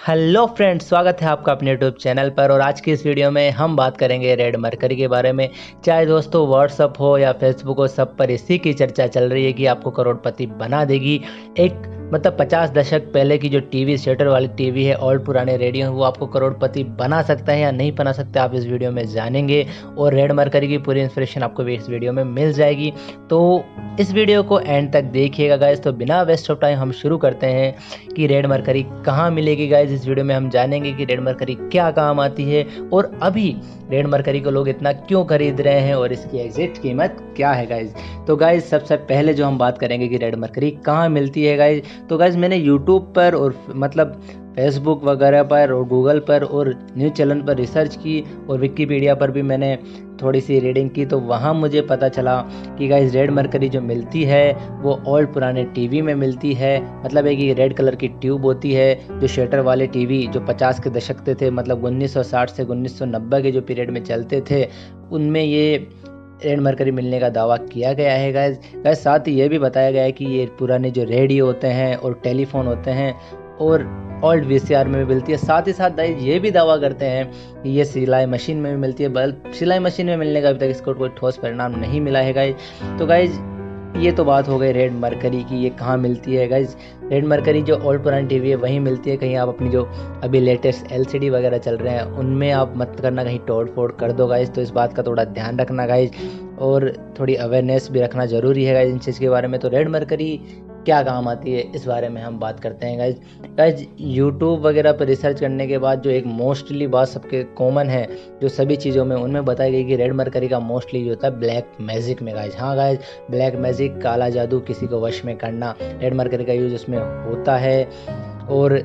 Hello friends, स्वागत है आपका अपने यूट्यूब चैनल पर। और आज की इस वीडियो में हम बात करेंगे रेड मरकरी के बारे में। चाहे दोस्तों व्हाट्सअप हो या फेसबुक हो, सब पर इसी की चर्चा चल रही है कि आपको करोड़पति बना देगी। एक 50 दशक पहले की जो टीवी सेटर वाली टीवी है, ओल्ड पुराने रेडियो, वो आपको करोड़पति बना सकता है या नहीं बना सकता, आप इस वीडियो में जानेंगे। और रेड मरकरी की पूरी इंफॉर्मेशन आपको भी इस वीडियो में मिल जाएगी, तो इस वीडियो को एंड तक देखिएगा गाइज। तो बिना वेस्ट ऑफ टाइम हम शुरू करते हैं कि रेड मरकरी कहाँ मिलेगी गाइज। इस वीडियो में हम जानेंगे कि रेड मरकरी क्या काम आती है और अभी रेड मरकरी को लोग इतना क्यों खरीद रहे हैं और इसकी एग्जैक्ट कीमत क्या है गाइज। तो गाइज सबसे पहले जो हम बात करेंगे कि रेड मरकरी कहाँ मिलती है गाइज, तो गाइज मैंने यूट्यूब पर और मतलब फेसबुक वगैरह पर और गूगल पर और न्यूज़ चैनल पर रिसर्च की और विकिपीडिया पर भी मैंने थोड़ी सी रीडिंग की, तो वहाँ मुझे पता चला कि गाइज रेड मरकरी जो मिलती है वो ओल्ड पुराने टीवी में मिलती है। मतलब एक ये रेड कलर की ट्यूब होती है, जो शटर वाले टीवी जो 50 के दशक के थे, मतलब 1960 से 1990 के जो पीरियड में चलते थे, उनमें ये रेड मरकरी मिलने का दावा किया गया है गाइज। साथ ही ये भी बताया गया है कि ये पुराने जो रेडियो होते हैं और टेलीफोन होते हैं और ओल्ड वीसीआर में भी मिलती है। साथ ही साथ गाइज ये भी दावा करते हैं कि ये सिलाई मशीन में भी मिलती है, बल्कि सिलाई मशीन में मिलने का अभी तक इसको कोई ठोस परिणाम नहीं मिला है गाइज। तो गाइज ये तो बात हो गई रेड मरकरी की, ये कहाँ मिलती है गाइज। रेड मरकरी जो ओल्ड पुरानी टीवी है वहीं मिलती है। कहीं आप अपनी जो अभी लेटेस्ट एलसीडी वगैरह चल रहे हैं उनमें आप मत करना कहीं तोड़ फोड़ कर दो गाइज। तो इस बात का थोड़ा ध्यान रखना गाइज और थोड़ी अवेयरनेस भी रखना ज़रूरी है गाइज इन चीज़ के बारे में। तो रेड मरकरी क्या काम आती है इस बारे में हम बात करते हैं गाइज। यूट्यूब वगैरह पर रिसर्च करने के बाद जो एक मोस्टली बात सबके कॉमन है जो सभी चीज़ों में, उनमें बताई गई कि रेड मरकरी का मोस्टली जो होता है ब्लैक मैजिक में गाइज। हाँ गाइज, ब्लैक मैजिक, काला जादू, किसी को वश में करना, रेड मरकरी का यूज़ उसमें होता है। और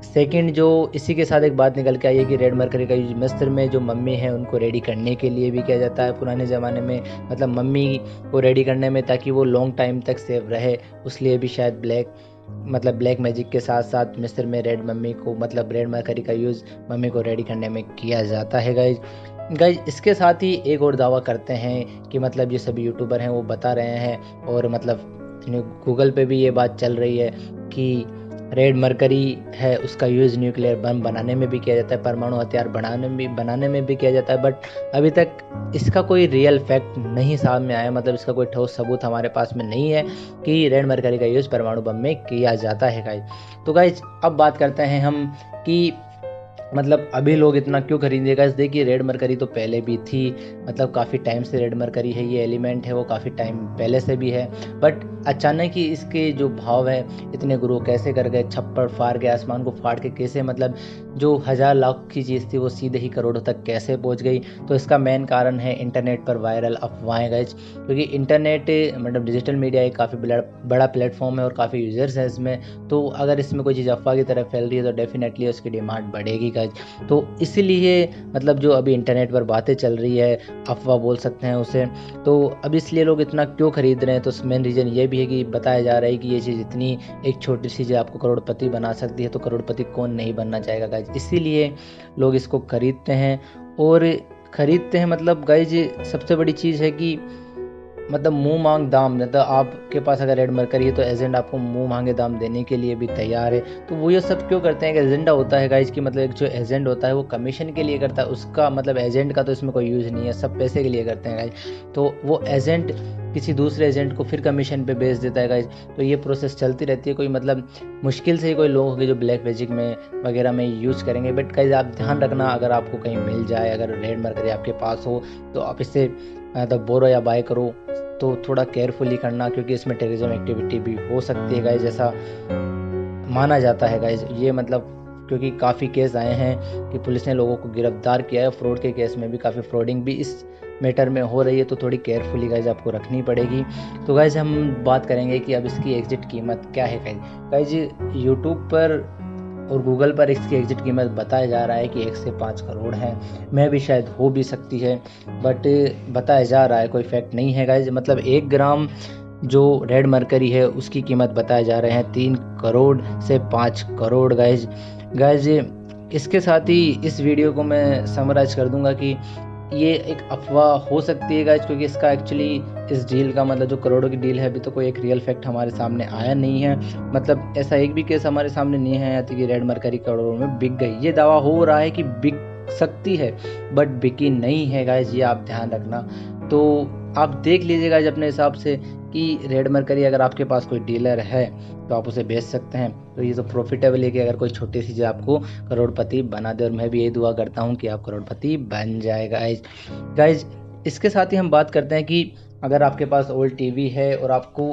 सेकंड जो इसी के साथ एक बात निकल के आई है कि रेड मरकरी का यूज मिस्र में जो मम्मी है उनको रेडी करने के लिए भी किया जाता है पुराने ज़माने में। मतलब मम्मी को रेडी करने में, ताकि वो लॉन्ग टाइम तक सेव रहे, उसलिए भी शायद ब्लैक मैजिक के साथ साथ मिस्र में रेड मम्मी को, मतलब रेड मरकरी का यूज़ मम्मी को रेडी करने में किया जाता है गाइज। इसके साथ ही एक और दावा करते हैं कि मतलब ये सभी यूट्यूबर हैं वो बता रहे हैं और मतलब गूगल पे भी ये बात चल रही है कि रेड मरकरी है उसका यूज़ न्यूक्लियर बम बनाने में भी किया जाता है, परमाणु हथियार बनाने में भी किया जाता है। बट अभी तक इसका कोई रियल फैक्ट नहीं सामने आया, मतलब इसका कोई ठोस सबूत हमारे पास में नहीं है कि रेड मरकरी का यूज़ परमाणु बम में किया जाता है गाइज। तो गाइज अब बात करते हैं हम कि मतलब अभी लोग इतना क्यों खरीदेगा। देखिए रेड मरकरी तो पहले भी थी, मतलब काफ़ी टाइम से रेड मरकरी है, ये एलिमेंट है वो काफ़ी टाइम पहले से भी है। बट अचानक ही इसके जो भाव है इतने ग्रो कैसे कर गए, छप्पर फाड़ के, आसमान को फाड़ के कैसे, मतलब जो 1000 लाख की चीज़ थी वो सीधे ही करोड़ों तक कैसे पहुंच गई। तो इसका मेन कारण है इंटरनेट पर वायरल अफवाहें गाइज, क्योंकि इंटरनेट मतलब डिजिटल मीडिया एक काफ़ी बड़ा प्लेटफॉर्म है और काफ़ी यूजर्स हैं इसमें। तो अगर इसमें कोई चीज़ अफवाह की तरह फैल रही है तो डेफिनेटली उसकी डिमांड बढ़ेगी गाइज। तो इसीलिए मतलब जो अभी इंटरनेट पर बातें चल रही है, अफवाह बोल सकते हैं उसे, तो अब इसलिए लोग इतना क्यों खरीद रहे हैं। तो मेन रीज़न ये भी है कि बताया जा रहा है कि ये चीज़ इतनी एक छोटी सी चीज़ आपको करोड़पति बना सकती है, तो करोड़पति कौन नहीं बनना चाहेगा गाइज। इसीलिए लोग इसको खरीदते हैं मतलब गाइज सबसे बड़ी चीज़ है कि मतलब मुंह मांग दाम, मतलब आपके पास अगर रेड मरकरी है तो एजेंट आपको मुंह मांगे दाम देने के लिए भी तैयार है। तो वो ये सब क्यों करते हैं कि एजेंडा होता है गाइज कि मतलब एक जो एजेंट होता है वो कमीशन के लिए करता है, उसका मतलब एजेंट का तो इसमें कोई यूज़ नहीं है, सब पैसे के लिए करते हैं गाइज। तो वो एजेंट किसी दूसरे एजेंट को फिर कमीशन पे बेच देता है गाइज। तो ये प्रोसेस चलती रहती है। कोई मतलब मुश्किल से ही कोई लोग होंगे जो ब्लैक मैजिक में वगैरह में यूज़ करेंगे। बट गाइज आप ध्यान रखना, अगर आपको कहीं मिल जाए, अगर रेड मरकरी आपके पास हो, तो आप इससे मतलब बोरो या बाय करो तो थोड़ा केयरफुली करना, क्योंकि इसमें टेररिज्म एक्टिविटी भी हो सकती है गाइज, जैसा माना जाता है गाइज। ये मतलब क्योंकि काफ़ी केस आए हैं कि पुलिस ने लोगों को गिरफ्तार किया है, फ्रॉड के केस में भी काफ़ी फ्रॉडिंग भी इस मैटर में हो रही है। तो थोड़ी केयरफुली गाइज आपको रखनी पड़ेगी। तो गाइज हम बात करेंगे कि अब इसकी एग्जिट कीमत क्या है गाइज। यूट्यूब पर और गूगल पर इसकी एग्जिट कीमत बताया जा रहा है कि 1 से 5 करोड़ है, मैं भी शायद हो भी सकती है, बट बताया जा रहा है, कोई फैक्ट नहीं है गाइज। मतलब 1 ग्राम जो रेड मरकरी है उसकी कीमत बताए जा रहे हैं 3 करोड़ से 5 करोड़ गाइज। इसके साथ ही इस वीडियो को मैं समराइज कर दूंगा कि ये एक अफवाह हो सकती है गाइज, क्योंकि इसका एक्चुअली इस डील का मतलब जो करोड़ों की डील है अभी तो कोई एक रियल फैक्ट हमारे सामने आया नहीं है। मतलब ऐसा एक भी केस हमारे सामने नहीं आया था कि रेड मरकरी करोड़ों में बिक गई। ये दावा हो रहा है कि बिक सकती है बट बिकी नहीं है गाइज, ये आप ध्यान रखना। तो आप देख लीजिए गाइज अपने हिसाब से कि रेड मरकरी अगर आपके पास कोई डीलर है तो आप उसे बेच सकते हैं। तो ये तो प्रॉफिटेबल है कि अगर कोई छोटी सी चीज़ आपको करोड़पति बना दे, और मैं भी यही दुआ करता हूँ कि आप करोड़पति बन जाए गाइज। इसके साथ ही हम बात करते हैं कि अगर आपके पास ओल्ड टीवी है और आपको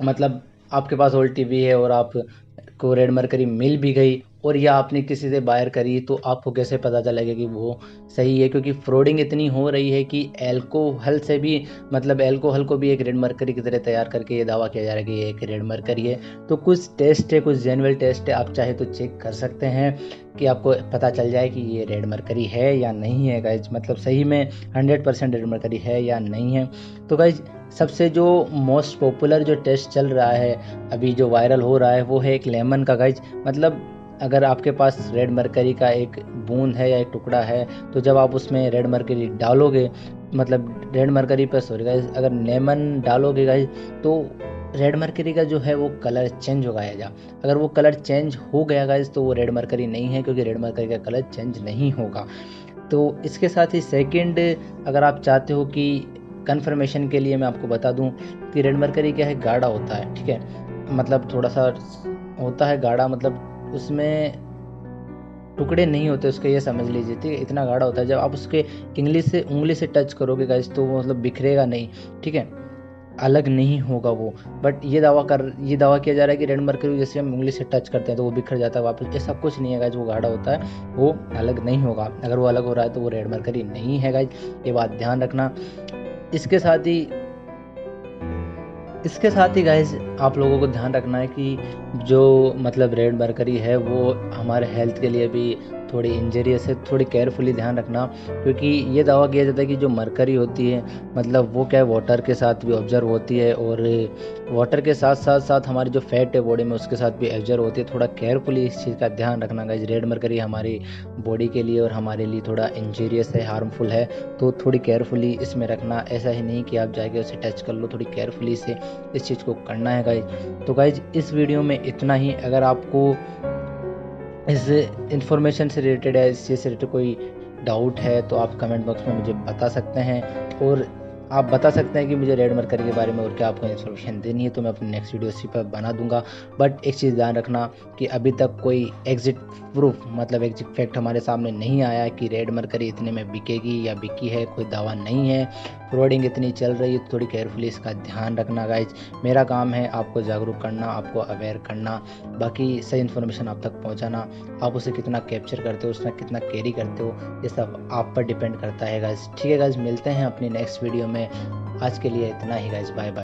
मतलब आपके पास ओल्ड टीवी है और आपको रेड मरकरी मिल भी गई और या आपने किसी से बायर करी, तो आपको कैसे पता चलेगा कि वो सही है? क्योंकि फ्रॉडिंग इतनी हो रही है कि एल्कोहल से भी मतलब एल्कोहल को भी एक रेड मरकरी की तरह तैयार करके ये दावा किया जा रहा है कि ये एक रेड मरकरी है। तो कुछ टेस्ट है, कुछ जेन्युइन टेस्ट है, आप चाहे तो चेक कर सकते हैं कि आपको पता चल जाए कि ये रेड मरकरी है या नहीं है गाइज। मतलब सही में 100% रेड मरकरी है या नहीं है। तो गाइज सबसे जो मोस्ट पॉपुलर जो टेस्ट चल रहा है अभी, जो वायरल हो रहा है, वो है एक लेमन का गाइज। मतलब अगर आपके पास रेड मरकरी का एक बूंद है या एक टुकड़ा है, तो जब आप उसमें रेड मरकरी डालोगे, मतलब रेड मरकरी पर सॉरी गाइज, अगर लेमन डालोगे गाइज, तो रेड मरकरी का जो है वो कलर चेंज हो गया। अगर वो कलर चेंज हो गया गाइज तो वो रेड मरकरी नहीं है, क्योंकि रेड मरकरी का कलर चेंज नहीं होगा। तो इसके साथ ही सेकंड, अगर आप चाहते हो कि कंफर्मेशन के लिए मैं आपको बता दूं कि रेड मरकरी क्या है, गाढ़ा होता है, ठीक है। मतलब थोड़ा सा होता है गाढ़ा, मतलब उसमें टुकड़े नहीं होते उसके, ये समझ लीजिए, ठीक है। इतना गाढ़ा होता है, जब आप उसके उंगली से टच करोगे गाइस तो वो मतलब बिखरेगा नहीं, ठीक है, अलग नहीं होगा वो। बट ये दावा किया जा रहा है कि रेड मरकरी जैसे हम उंगली से टच करते हैं तो वो बिखर जाता है वापस। ऐसा कुछ नहीं है गाइज, वो गाढ़ा होता है, वो अलग नहीं होगा। अगर वो अलग हो रहा है तो वो रेड मरकरी नहीं है गाइज, ये बात ध्यान रखना। इसके साथ ही गाइज आप लोगों को ध्यान रखना है कि जो मतलब रेड मरकरी है वो हमारे हेल्थ के लिए भी थोड़ी इंजरियस है, थोड़ी केयरफुली ध्यान रखना। क्योंकि ये दावा किया जाता है कि जो मरकरी होती है मतलब वो क्या है, वाटर के साथ भी ऑब्जर्व होती है, और वाटर के साथ हमारी जो फैट है बॉडी में उसके साथ भी ऑब्जर्व होती है। थोड़ा केयरफुली इस चीज़ का ध्यान रखना गाइज। रेड मरकरी हमारी बॉडी के लिए और हमारे लिए थोड़ा इंजरियस है, हार्मफुल है, तो थोड़ी केयरफुली इसमें रखना। ऐसा ही नहीं कि आप जाके उसे टच कर लो, थोड़ी केयरफुली से इस चीज़ को करना है गाइज। तो गाइज इस वीडियो में इतना ही। अगर आपको इस इंफॉर्मेशन से रिलेटेड है, इस चीज़ से रिलेटेड कोई डाउट है तो आप कमेंट बॉक्स में मुझे बता सकते हैं, और आप बता सकते हैं कि मुझे रेड मरकरी के बारे में और क्या आपको इन्फॉर्मेशन देनी है, तो मैं अपनी नेक्स्ट वीडियो इसी पर बना दूंगा। बट एक चीज़ ध्यान रखना कि अभी तक कोई एग्जिट प्रूफ मतलब एग्जिट फैक्ट हमारे सामने नहीं आया कि रेड मरकरी इतने में बिकेगी या बिकी है, कोई दावा नहीं है। फ्रॉडिंग इतनी चल रही है, तो थोड़ी केयरफुली इसका ध्यान रखना गाइज। मेरा काम है आपको जागरूक करना, आपको अवेयर करना, बाकी सही इन्फॉर्मेशन आप तक पहुंचाना। आप उसे कितना कैप्चर करते हो, उसमें कितना कैरी करते हो, ये सब आप पर डिपेंड करता है गाइज। ठीक है गाइज, मिलते हैं अपनी नेक्स्ट वीडियो में। आज के लिए इतना ही गाइज, बाय बाय।